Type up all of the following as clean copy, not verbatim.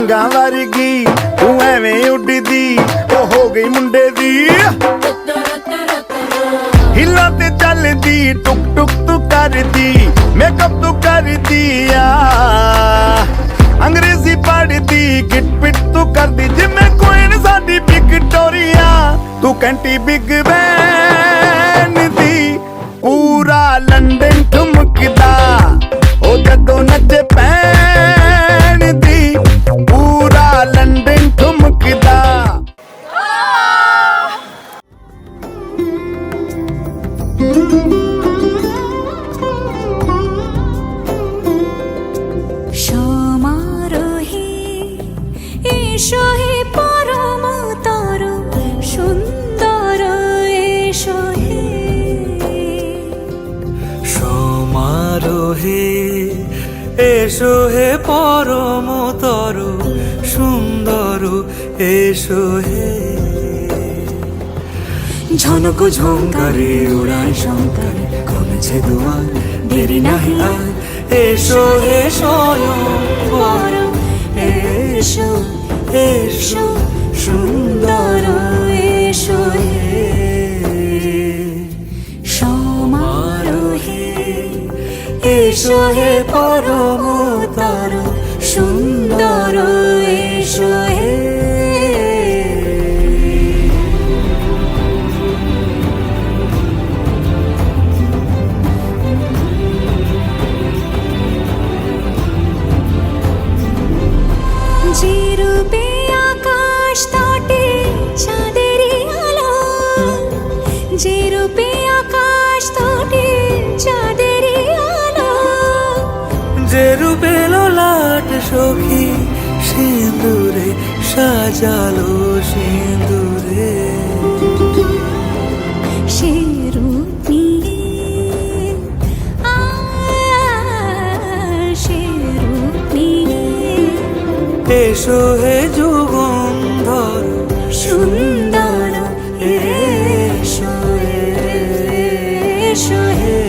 ਪਤੰਗਾਂ ਵਰਗੀ ਤੂੰ ਐਵੇਂ ਉੱਡਦੀ ਉਹ ਹੋ ਗਈ ਮੁੰਡੇ ਦੀ ਹਿੱਲਾਂ ਤੇ ਚੱਲਦੀ ਟੁਕ ਟੁਕ ਤੂੰ ਕਰਦੀ ਮੇਕਅਪ ਤੂੰ ਕਰਦੀ ਆ ਅੰਗਰੇਜ਼ੀ ਪੜ੍ਹਦੀ ਗਿਟ ਪਿਟ ਤੂੰ ਕਰਦੀ ਜਿਵੇਂ ਕੁਈਨ ਸਾਡੀ ਵਿਕਟੋਰੀਆ ਤੂੰ ਕੰਟੀ ਬਿਗ ਬੈਨ ਦੀ ਪੂਰਾ ਲੰਡਨ ਠੁਮਕਦਾ ਉਹ ਜਦੋਂ ਨੱਚੇ ਪੈਣ ਦੀ ਪੂਰਾ ਲੰਡਨ ਠੁਮਕਦਾ সমারোহে এসো হে পরম তর সুন্দর এসো হে সমারোহে এসো হে পরম তর সুন্দর এসো হে ঝনক ঝঙ্কারে উড়ায় শঙ্কারে কমেছে দুয়ার দেরি নাহি আর এসো হে স্বয়ং বর এসো এসো সুন্দর এসো হে সমারোহে এসো হে পরম তর সুন্দর এসো হে যে রূপে আকাশ তটে চাঁদেরই আলো যে রূপে আকাশ তটে চাঁদেরই আলো যে রূপে লোলাট সখী সিঁদুরে সাজালো সিঁদুরে সে রূপ নিয়ে সে রূপ নিয়ে এসো হে যুগন্ধর সুন্দর এসো এসো হে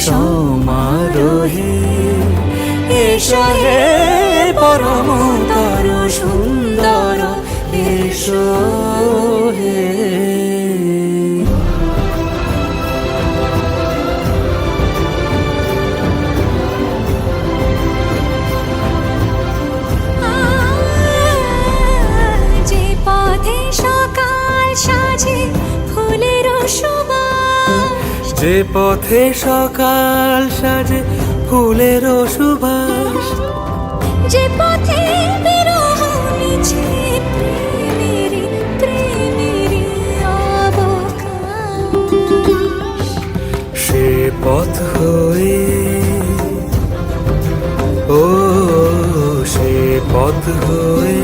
সমারোহে এসো হে পরম তর সুন্দর এসো হে যে পথে সকাল সাজে ফুলের সুবাস যে পথে সকাল সাজে ফুলের সুবাস যে পথে বিরহ মিছে প্রেমেরই প্রেমেরই অবকাশ সে পথ হয়ে ও সে পথ হয়ে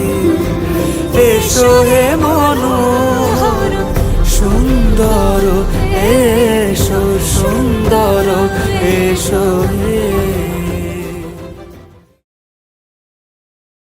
এসো হে মনো